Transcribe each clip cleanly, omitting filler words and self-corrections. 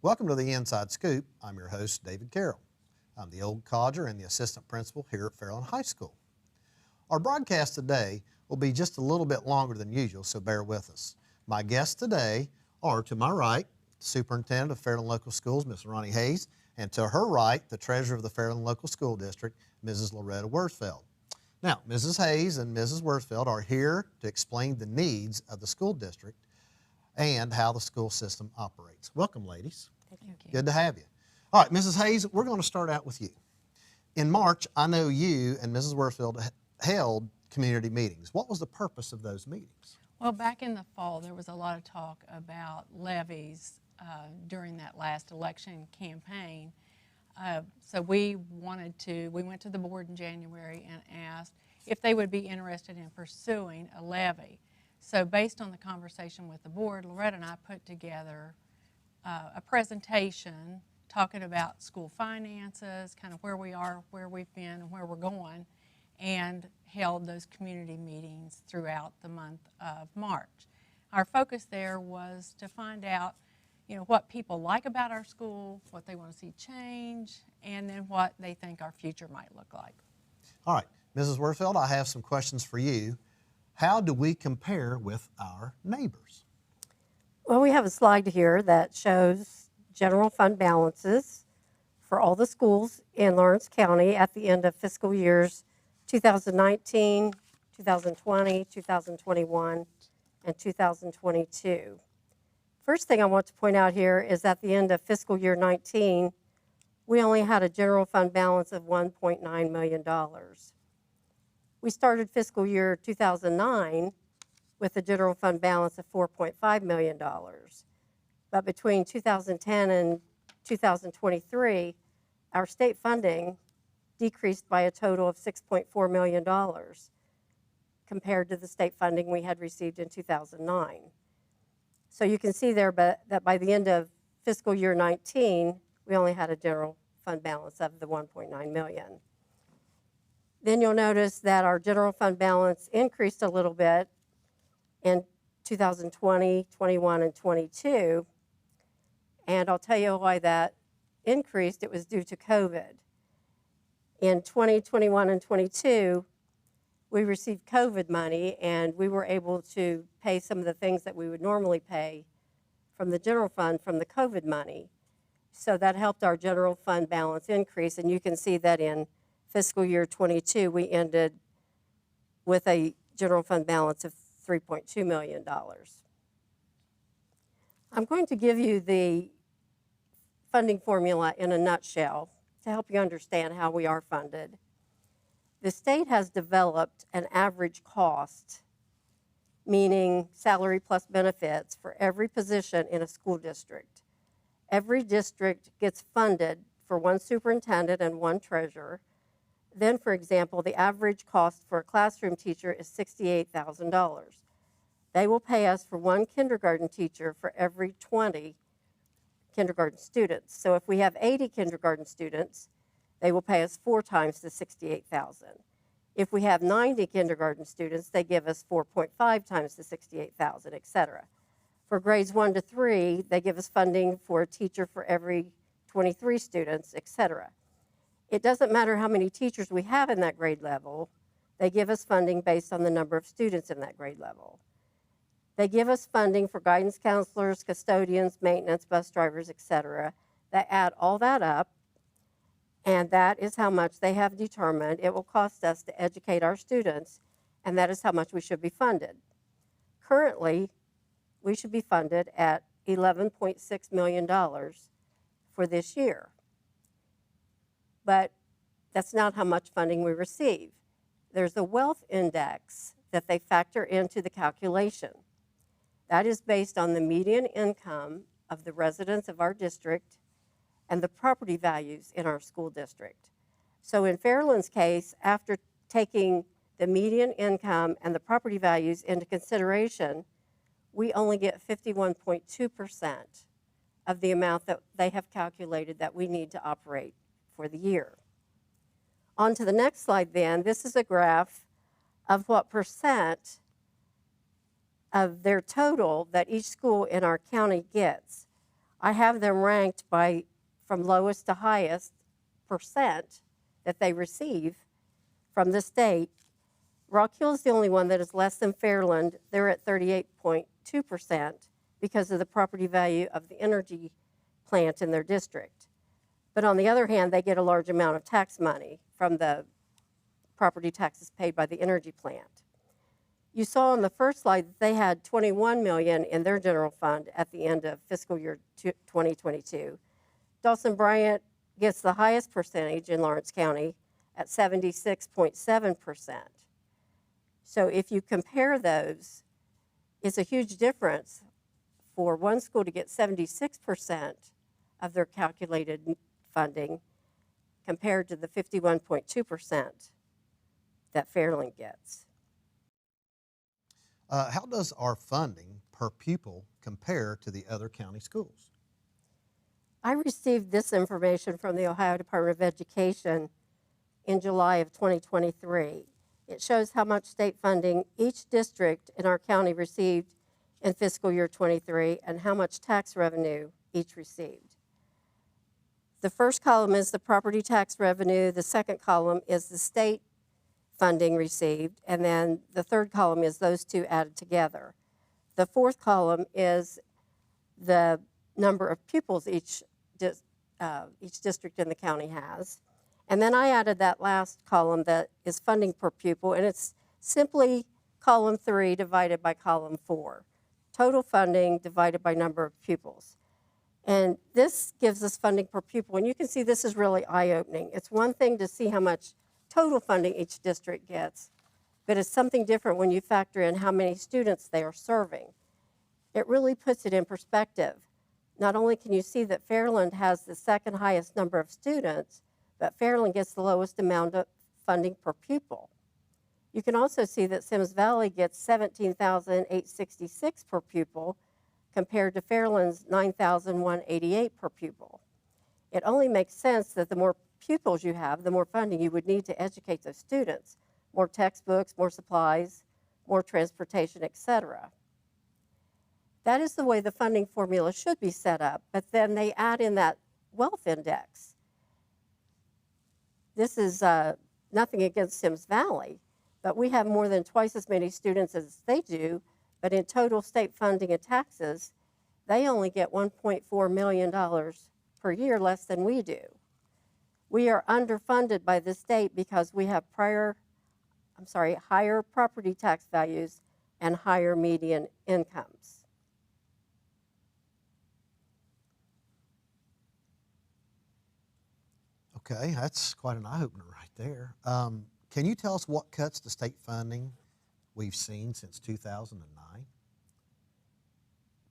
Welcome to the Inside Scoop. I'm your host, David Carroll. I'm the old codger and the assistant principal here at Fairland High School. Our broadcast today will be just a little bit longer than usual, so bear with us. My guests today are, to my right, Superintendent of Fairland Local Schools, Ms. Roni Hayes, and to her right, the Treasurer of the Fairland Local School District, Mrs. Loretta Wirzfeld. Now, Mrs. Hayes and Mrs. Wirzfeld are here to explain the needs of the school district and how the school system operates. Welcome, ladies. Thank you. Good to have you. All right, Mrs. Hayes, we're going to start out with you. In March, I know you and Mrs. Wirzfeld held community meetings. What was the purpose of those meetings? Well, back in the fall, there was a lot of talk about levies during that last election campaign. So we went to the board in January and asked if they would be interested in pursuing a levy. So based on the conversation with the board, Loretta and I put together a presentation talking about school finances, kind of where we are, where we've been, and where we're going, and held those community meetings throughout the month of March. Our focus there was to find out, what people like about our school, what they want to see change, and then what they think our future might look like. All right, Mrs. Wirzfeld, I have some questions for you. How do we compare with our neighbors? Well, we have a slide here that shows general fund balances for all the schools in Lawrence County at the end of fiscal years 2019, 2020, 2021, and 2022. First thing I want to point out here is at the end of fiscal year 19, we only had a general fund balance of $1.9 million. We started fiscal year 2009 with a general fund balance of $4.5 million. But between 2010 and 2023, our state funding decreased by a total of $6.4 million compared to the state funding we had received in 2009. So you can see there that by the end of fiscal year 19, we only had a general fund balance of the $1.9 million. Then you'll notice that our general fund balance increased a little bit in 2020, 21, and 22. And I'll tell you why that increased. It was due to COVID. In 2021 and 22, we received COVID money, and we were able to pay some of the things that we would normally pay from the general fund from the COVID money. So that helped our general fund balance increase, and you can see that in fiscal year 22, we ended with a general fund balance of $3.2 million. I'm going to give you the funding formula in a nutshell to help you understand how we are funded. The state has developed an average cost, meaning salary plus benefits, for every position in a school district. Every district gets funded for one superintendent and one treasurer. Then, for example, the average cost for a classroom teacher is $68,000. They will pay us for one kindergarten teacher for every 20 kindergarten students. So if we have 80 kindergarten students, they will pay us 4 times the $68,000. If we have 90 kindergarten students, they give us 4.5 times the $68,000, et cetera. For grades 1 to 3, they give us funding for a teacher for every 23 students, et cetera. It doesn't matter how many teachers we have in that grade level, they give us funding based on the number of students in that grade level. They give us funding for guidance counselors, custodians, maintenance, bus drivers, et cetera. They add all that up, and that is how much they have determined it will cost us to educate our students, and that is how much we should be funded. Currently, we should be funded at $11.6 million for this year. But that's not how much funding we receive. There's a wealth index that they factor into the calculation. That is based on the median income of the residents of our district and the property values in our school district. So in Fairland's case, after taking the median income and the property values into consideration, we only get 51.2% of the amount that they have calculated that we need to operate for the year. On to the next slide then. This is a graph of what percent of their total that each school in our county gets. I have them ranked from lowest to highest percent that they receive from the state. Rock Hill is the only one that is less than Fairland. They're at 38.2% because of the property value of the energy plant in their district. But on the other hand, they get a large amount of tax money from the property taxes paid by the energy plant. You saw on the first slide that they had $21 million in their general fund at the end of fiscal year 2022. Dawson Bryant gets the highest percentage in Lawrence County at 76.7%. So if you compare those, it's a huge difference for one school to get 76% of their calculated funding compared to the 51.2% that Fairland gets. How does our funding per pupil compare to the other county schools? I received this information from the Ohio Department of Education in July of 2023. It shows how much state funding each district in our county received in fiscal year 23 and how much tax revenue each received. The first column is the property tax revenue, the second column is the state funding received, and then the third column is those two added together. The fourth column is the number of pupils each district in the county has. And then I added that last column that is funding per pupil, and it's simply column 3 divided by column 4. Total funding divided by number of pupils. And this gives us funding per pupil, and you can see this is really eye-opening. It's one thing to see how much total funding each district gets, but it's something different when you factor in how many students they are serving. It really puts it in perspective. Not only can you see that Fairland has the second highest number of students, but Fairland gets the lowest amount of funding per pupil. You can also see that Sims Valley gets $17,866 per pupil compared to Fairland's $9,188 per pupil. It only makes sense that the more pupils you have, the more funding you would need to educate those students. More textbooks, more supplies, more transportation, etc. That is the way the funding formula should be set up, but then they add in that wealth index. This is nothing against Sims Valley, but we have more than twice as many students as they do, but in total state funding and taxes, they only get $1.4 million per year less than we do. We are underfunded by the state because we have higher property tax values and higher median incomes. Okay, that's quite an eye-opener right there. Can you tell us what cuts to state funding we've seen since 2009?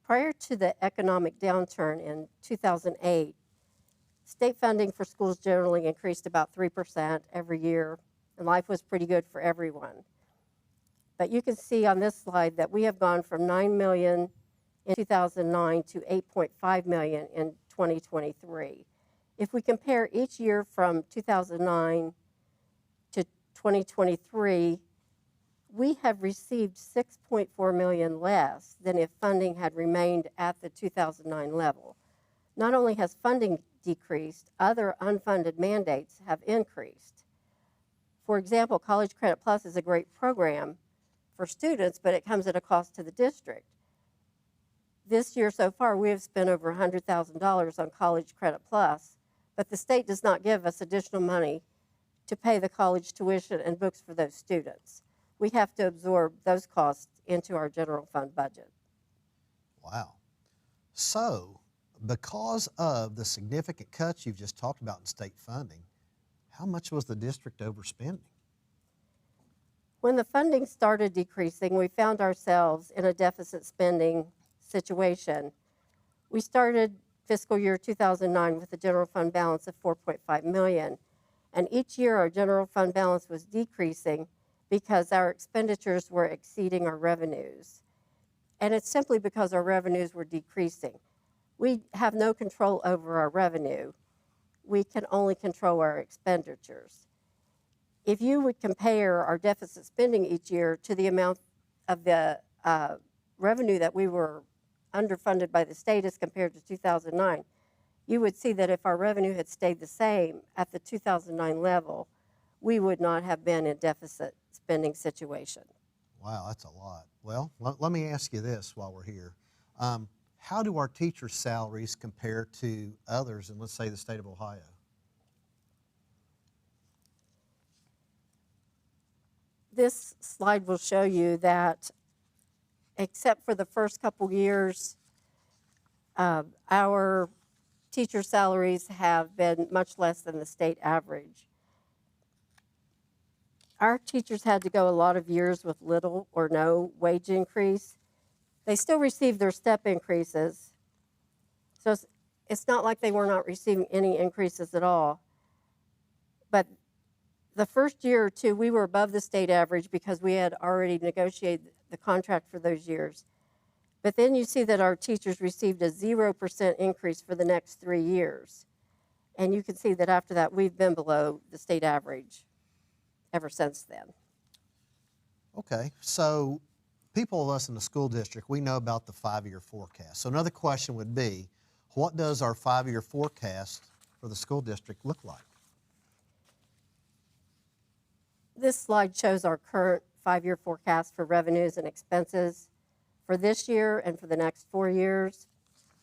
Prior to the economic downturn in 2008, state funding for schools generally increased about 3% every year, and life was pretty good for everyone. But you can see on this slide that we have gone from $9 million in 2009 to $8.5 million in 2023. If we compare each year from 2009 to 2023, we have received $6.4 million less than if funding had remained at the 2009 level. Not only has funding decreased, other unfunded mandates have increased. For example, College Credit Plus is a great program for students, but it comes at a cost to the district. This year so far, we have spent over $100,000 on College Credit Plus, but the state does not give us additional money to pay the college tuition and books for those students. We have to absorb those costs into our general fund budget. Wow. So, because of the significant cuts you've just talked about in state funding, how much was the district overspending? When the funding started decreasing, we found ourselves in a deficit spending situation. We started fiscal year 2009 with a general fund balance of $4.5 million. And each year our general fund balance was decreasing because our expenditures were exceeding our revenues. And it's simply because our revenues were decreasing. We have no control over our revenue. We can only control our expenditures. If you would compare our deficit spending each year to the amount of the revenue that we were underfunded by the state as compared to 2009, you would see that if our revenue had stayed the same at the 2009 level, we would not have been in deficit spending situation. Wow, that's a lot. Well, let me ask you this while we're here. How do our teachers' salaries compare to others in, let's say, the state of Ohio? This slide will show you that except for the first couple years, our teacher salaries have been much less than the state average. Our teachers had to go a lot of years with little or no wage increase. They still received their step increases. So it's not like they were not receiving any increases at all. But the first year or two, we were above the state average because we had already negotiated the contract for those years. But then you see that our teachers received a 0% increase for the next 3 years. And you can see that after that, we've been below the state average ever since then. Okay, so people of us in the school district, we know about the 5-year forecast. So another question would be, what does our 5-year forecast for the school district look like? This slide shows our current 5-year forecast for revenues and expenses for this year and for the next 4 years.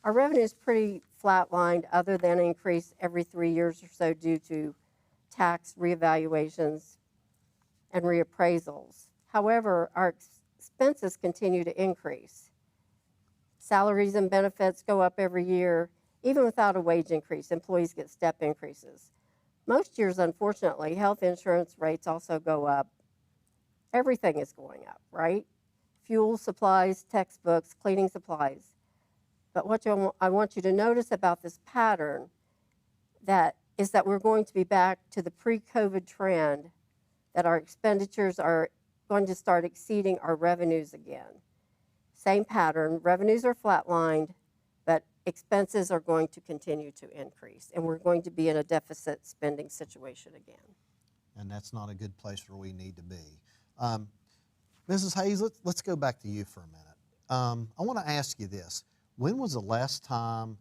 Our revenue is pretty flatlined other than increase every 3 years or so due to tax reevaluations and reappraisals. However, our expenses continue to increase. Salaries and benefits go up every year. Even without a wage increase, employees get step increases. Most years, unfortunately, health insurance rates also go up. Everything is going up, right? Fuel, supplies, textbooks, cleaning supplies. But what I want you to notice about this pattern is that we're going to be back to the pre-COVID trend, that our expenditures are going to start exceeding our revenues again. Same pattern, revenues are flatlined, but expenses are going to continue to increase, and we're going to be in a deficit spending situation again. And that's not a good place where we need to be. Mrs. Hayes, let's go back to you for a minute. I want to ask you this. When was the last time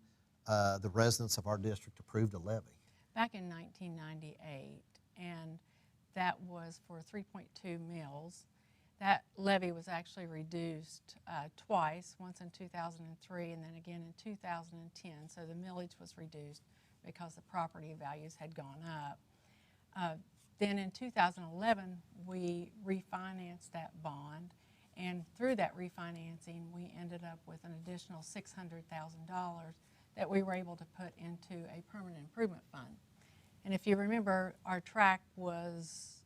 the residents of our district approved a levy? Back in 1998, and that was for 3.2 mills. That levy was actually reduced twice, once in 2003 and then again in 2010. So the millage was reduced because the property values had gone up. Then in 2011, we refinanced that bond, and through that refinancing, we ended up with an additional $600,000 that we were able to put into a permanent improvement fund. And if you remember, our track was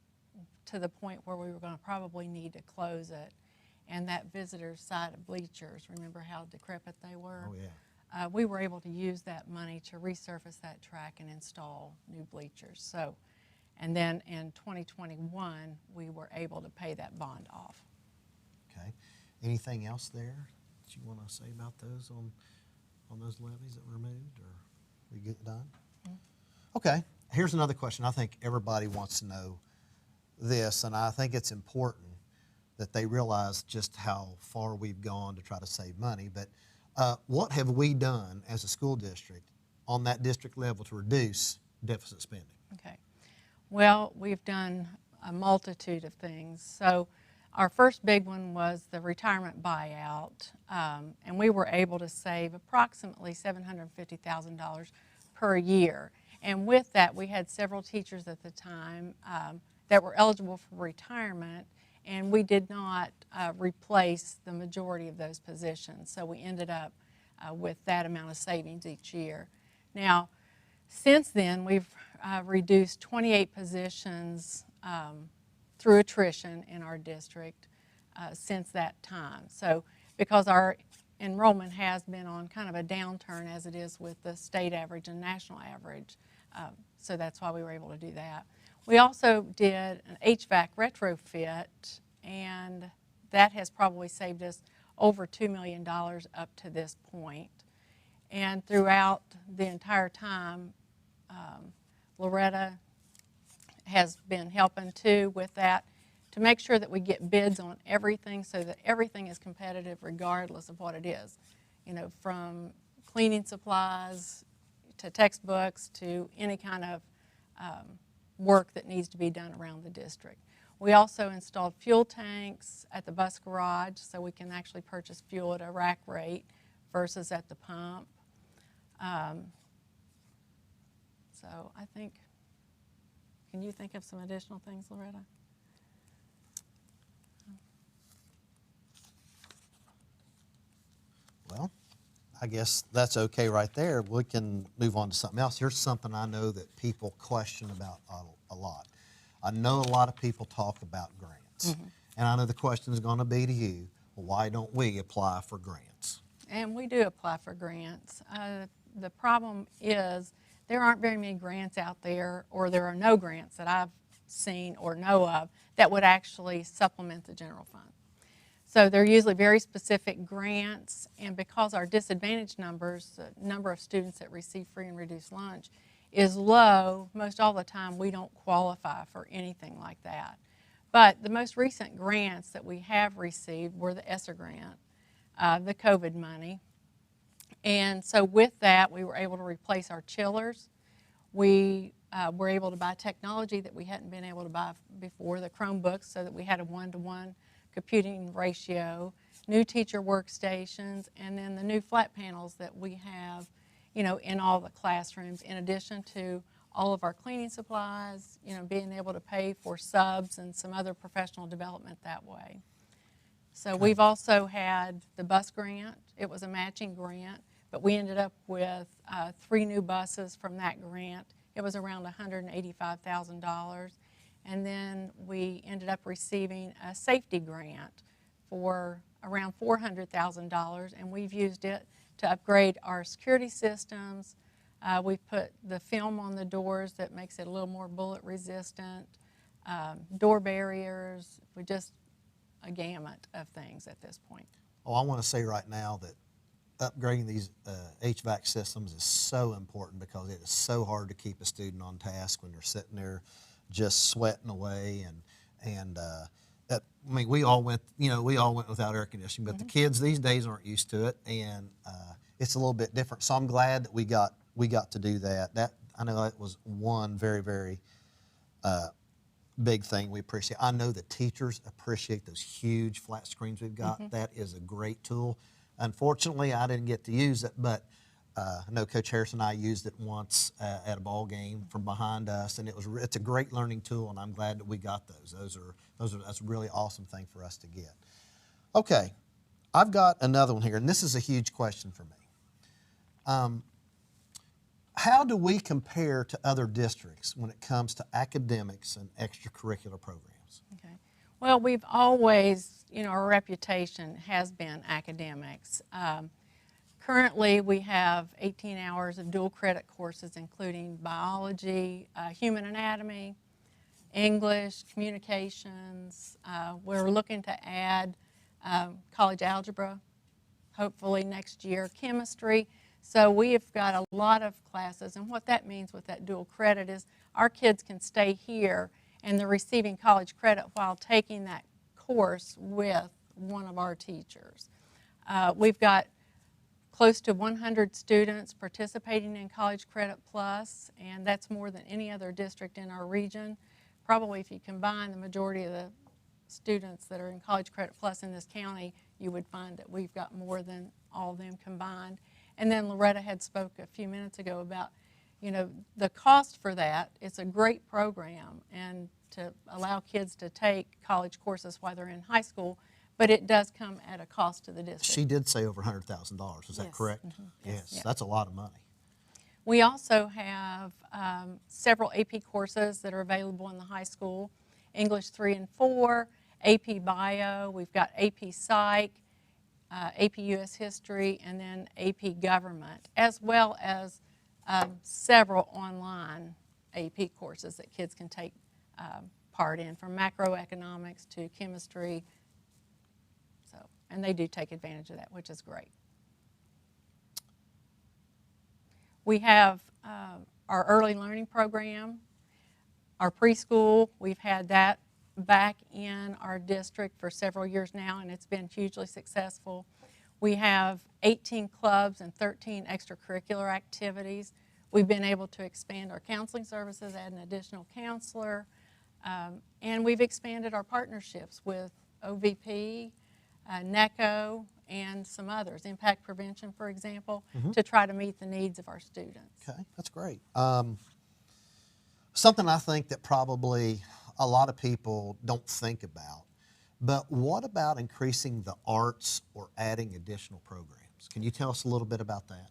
to the point where we were going to probably need to close it. And that visitor's side of bleachers, remember how decrepit they were? Oh, yeah. We were able to use that money to resurface that track and install new bleachers. So, and then in 2021, we were able to pay that bond off. Okay. Anything else there that you want to say about those on those levies that were removed, or we get done? Mm-hmm. Okay. Here's another question. I think everybody wants to know this, and I think it's important that they realize just how far we've gone to try to save money. But what have we done as a school district on that district level to reduce deficit spending? Okay. Well, we've done a multitude of things. So our first big one was the retirement buyout, and we were able to save approximately $750,000 per year. And with that, we had several teachers at the time that were eligible for retirement, and we did not replace the majority of those positions. So we ended up with that amount of savings each year. Now, since then, we've reduced 28 positions through attrition in our district since that time. So because our enrollment has been on kind of a downturn as it is with the state average and national average, so that's why we were able to do that. We also did an HVAC retrofit, and that has probably saved us over $2 million up to this point. And throughout the entire time, Loretta has been helping too with that to make sure that we get bids on everything so that everything is competitive regardless of what it is. from cleaning supplies to textbooks to any kind of work that needs to be done around the district. We also installed fuel tanks at the bus garage so we can actually purchase fuel at a rack rate versus at the pump. So I think, can you think of some additional things, Loretta? Well, I guess that's okay right there. We can move on to something else. Here's something I know that people question about a lot. I know a lot of people talk about grants. And I know the question is going to be to you, well, why don't we apply for grants? And we do apply for grants. The problem is there aren't very many grants out there, or there are no grants that I've seen or know of that would actually supplement the general fund. So they're usually very specific grants, and because our disadvantage numbers, the number of students that receive free and reduced lunch, is low, most all the time we don't qualify for anything like that. But the most recent grants that we have received were the ESSER grant, the COVID money. And so with that, we were able to replace our chillers. We were able to buy technology that we hadn't been able to buy before, the Chromebooks, so that we had a one-to-one computing ratio, new teacher workstations, and then the new flat panels that we have, in all the classrooms, in addition to all of our cleaning supplies, being able to pay for subs and some other professional development that way. So we've also had the bus grant. It was a matching grant, but we ended up with 3 new buses from that grant. It was around $185,000. And then we ended up receiving a safety grant for around $400,000, and we've used it to upgrade our security systems. We've put the film on the doors that makes it a little more bullet resistant, door barriers, just a gamut of things at this point. Oh, I want to say right now that upgrading these HVAC systems is so important, because it is so hard to keep a student on task when they're sitting there just sweating away, and I mean, we all went without air conditioning, but the kids these days aren't used to it, and it's a little bit different. So I'm glad that we got to do that. That, I know that was one very, very big thing we appreciate. I know the teachers appreciate those huge flat screens we've got. That is a great tool. Unfortunately, I didn't get to use it, but I know Coach Harris and I used it once at a ball game from behind us, and it's a great learning tool, and I'm glad that we got those. That's a really awesome thing for us to get. Okay, I've got another one here, and this is a huge question for me. How do we compare to other districts when it comes to academics and extracurricular programs? Okay. Well, we've always, our reputation has been academics. Currently, we have 18 hours of dual credit courses, including biology, human anatomy, English, communications. We're looking to add college algebra, hopefully next year, chemistry. So we have got a lot of classes, and what that means with that dual credit is our kids can stay here and they're receiving college credit while taking that course with one of our teachers. We've got close to 100 students participating in College Credit Plus, and that's more than any other district in our region. Probably if you combine the majority of the students that are in College Credit Plus in this county, you would find that we've got more than all of them combined. And then Loretta had spoke a few minutes ago about, the cost for that. It's a great program, and to allow kids to take college courses while they're in high school, but it does come at a cost to the district. She did say over $100,000. Is that correct? Yes. Yeah. That's a lot of money. We also have several AP courses that are available in the high school: English 3 and 4, AP Bio, we've got AP Psych, AP US History, and then AP Government, as well as several online AP courses that kids can take part in, from macroeconomics to chemistry. So, and they do take advantage of that, which is great. We have our early learning program, our preschool. We've had that back in our district for several years now, and it's been hugely successful. We have 18 clubs and 13 extracurricular activities. We've been able to expand our counseling services, add an additional counselor, and we've expanded our partnerships with OVP, NECO, and some others, Impact Prevention, for example, to try to meet the needs of our students. Okay, that's great. Something I think that probably a lot of people don't think about, but what about increasing the arts or adding additional programs? Can you tell us a little bit about that?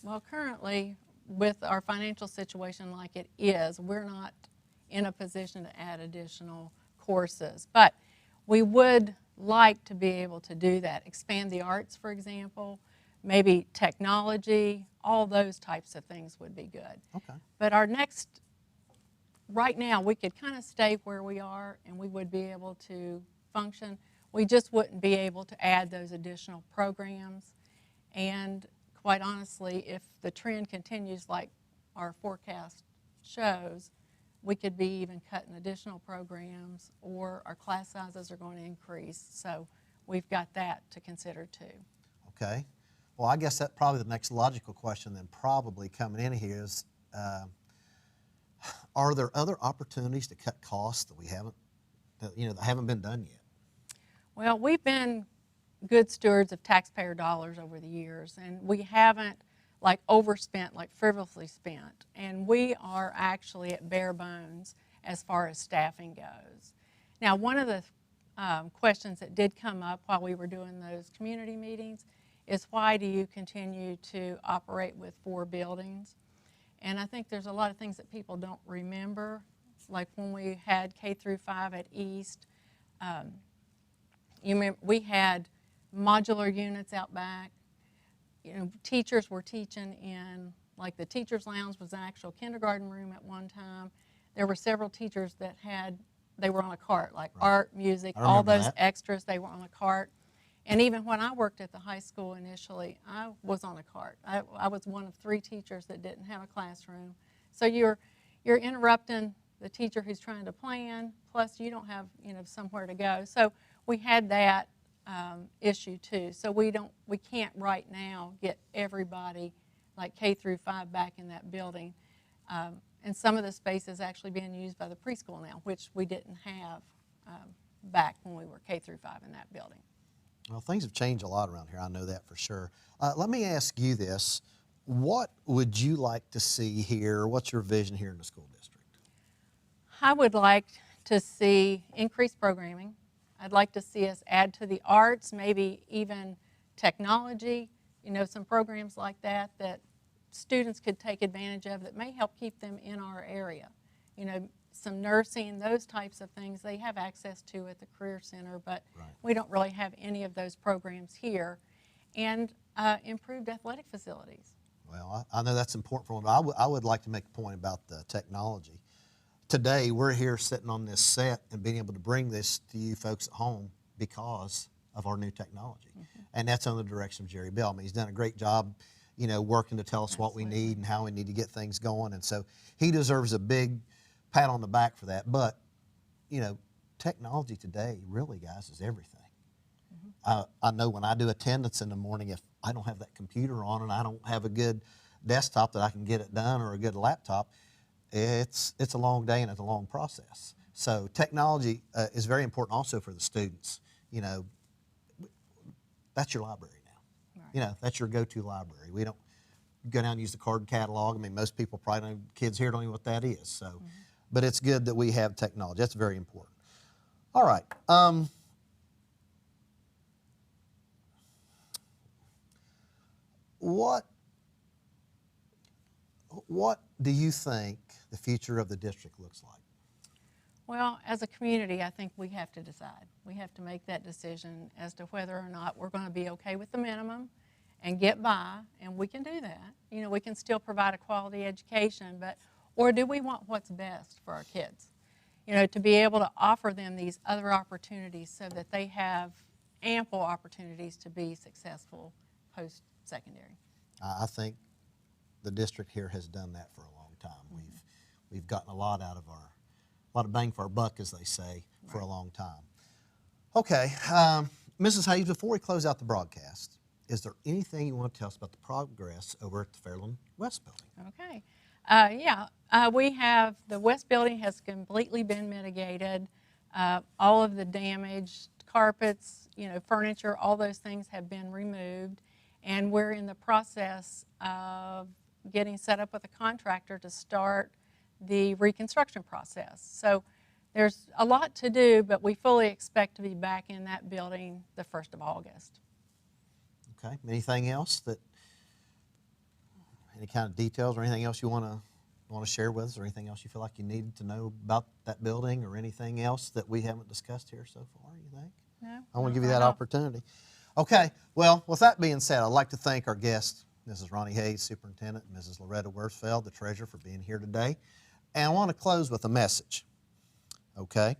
Well, currently, with our financial situation like it is, we're not in a position to add additional courses, but we would like to be able to do that. Expand the arts, for example, maybe technology, all those types of things would be good. Okay. But right now, we could kind of stay where we are and we would be able to function. We just wouldn't be able to add those additional programs. And quite honestly, if the trend continues like our forecast shows, we could be even cutting additional programs, or our class sizes are going to increase. So we've got that to consider too. Okay. Well, I guess that probably the next logical question then probably coming in here is, are there other opportunities to cut costs that that haven't been done yet? Well, we've been good stewards of taxpayer dollars over the years, and we haven't like overspent, like frivolously spent, and we are actually at bare bones as far as staffing goes. Now, one of the questions that did come up while we were doing those community meetings is, why do you continue to operate with 4 buildings? And I think there's a lot of things that people don't remember, like when we had K through 5 at East, you remember we had modular units out back. You know, teachers were teaching in, like the teacher's lounge was an actual kindergarten room at one time. There were several teachers that they were on a cart, like art, music, all those extras, they were on a cart. And even when I worked at the high school initially, I was on a cart. I was one of 3 teachers that didn't have a classroom. So you're interrupting the teacher who's trying to plan, plus you don't have somewhere to go. So we had that issue too. So we can't right now get everybody like K through 5 back in that building. And some of the space is actually being used by the preschool now, which we didn't have back when we were K through 5 in that building. Well, things have changed a lot around here. I know that for sure. Let me ask you this. What would you like to see here? What's your vision here in the school district? I would like to see increased programming. I'd like to see us add to the arts, maybe even technology, some programs like that that students could take advantage of that may help keep them in our area. Some nursing, those types of things they have access to at the Career Center, but we don't really have any of those programs here. And improved athletic facilities. Well, I know that's important for them, but I would like to make a point about the technology. Today, we're here sitting on this set and being able to bring this to you folks at home because of our new technology. And that's under the direction of Jerry Bell. I mean, he's done a great job, working to tell us what we need and how we need to get things going. And so he deserves a big pat on the back for that. But, technology today really, guys, is everything. I know when I do attendance in the morning, if I don't have that computer on and I don't have a good desktop that I can get it done, or a good laptop, it's a long day and it's a long process. So technology is very important also for the students. That's your library now. Right. That's your go-to library. We don't go down and use the card catalog. I mean, most people probably don't, kids here don't know what that is. So, but it's good that we have technology. That's very important. All right. What do you think the future of the district looks like? Well, as a community, I think we have to decide. We have to make that decision as to whether or not we're going to be okay with the minimum and get by, and we can do that. We can still provide a quality education, or do we want what's best for our kids? To be able to offer them these other opportunities so that they have ample opportunities to be successful post-secondary. I think the district here has done that for a long time. We've gotten a lot out of a lot of bang for our buck, as they say, for a long time. Okay, Mrs. Hayes, before we close out the broadcast, is there anything you want to tell us about the progress over at the Fairland West building? Okay. We have, the West building has completely been mitigated. All of the damaged carpets, furniture, all those things have been removed. And we're in the process of getting set up with a contractor to start the reconstruction process. So there's a lot to do, but we fully expect to be back in that building the 1st of August. Okay. Anything else any kind of details or anything else you want to share with us, or anything else you feel like you needed to know about that building, or anything else that we haven't discussed here so far, you think? No. I want to give you that opportunity. Okay. Well, with that being said, I'd like to thank our guests, Mrs. Roni Hayes, Superintendent, and Mrs. Loretta Wirzfeld, the Treasurer, for being here today. And I want to close with a message. Okay?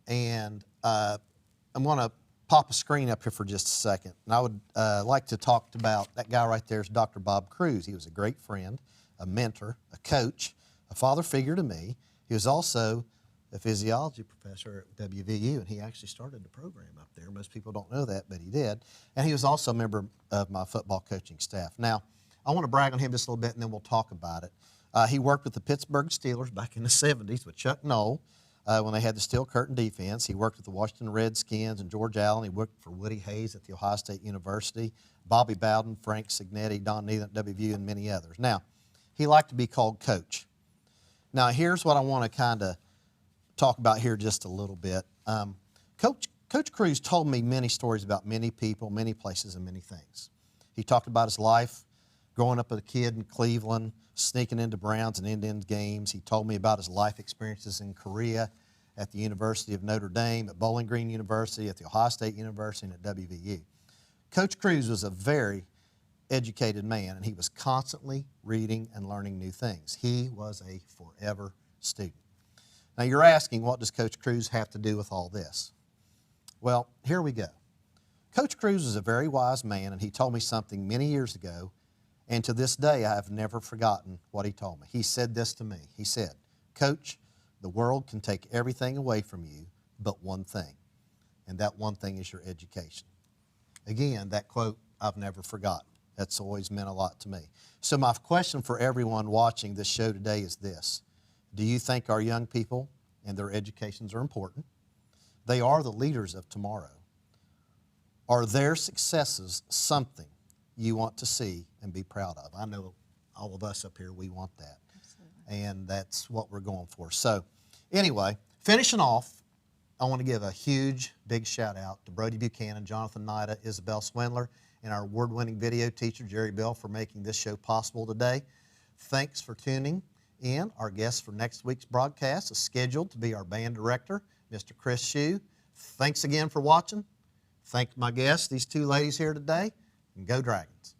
And I'm going to pop a screen up here for just a second. And I would like to talk about that guy right there is Dr. Bob Cruz. He was a great friend, a mentor, a coach, a father figure to me. He was also a physiology professor at WVU, and he actually started the program up there. Most people don't know that, but he did. And he was also a member of my football coaching staff. Now, I want to brag on him just a little bit, and then we'll talk about it. He worked with the Pittsburgh Steelers back in the 70s with Chuck Noll when they had the steel curtain defense. He worked with the Washington Redskins and George Allen. He worked for Woody Hayes at The Ohio State University, Bobby Bowden, Frank Signetti, Don Nealon at WVU, and many others. Now, he liked to be called Coach. Now, here's what I want to kind of talk about here just a little bit. Coach Cruz told me many stories about many people, many places, and many things. He talked about his life growing up as a kid in Cleveland, sneaking into Browns and Indians games. He told me about his life experiences in Korea, at the University of Notre Dame, at Bowling Green University, at the Ohio State University, and at WVU. Coach Cruz was a very educated man, and he was constantly reading and learning new things. He was a forever student. Now, you're asking, what does Coach Cruz have to do with all this? Well, here we go. Coach Cruz is a very wise man, and he told me something many years ago, and to this day, I have never forgotten what he told me. He said this to me. He said, "Coach, the world can take everything away from you but one thing, and that one thing is your education." Again, that quote I've never forgotten. That's always meant a lot to me. So my question for everyone watching this show today is this. Do you think our young people and their educations are important? They are the leaders of tomorrow. Are their successes something you want to see and be proud of? I know all of us up here, we want that. Absolutely. And that's what we're going for. So anyway, finishing off, I want to give a huge, big shout out to Brody Buchanan, Jonathan Nida, Isabel Swindler, and our award-winning video teacher, Jerry Bell, for making this show possible today. Thanks for tuning in. Our guest for next week's broadcast is scheduled to be our band director, Mr. Chris Shue. Thanks again for watching. Thank my guests, these two ladies here today, and go Dragons.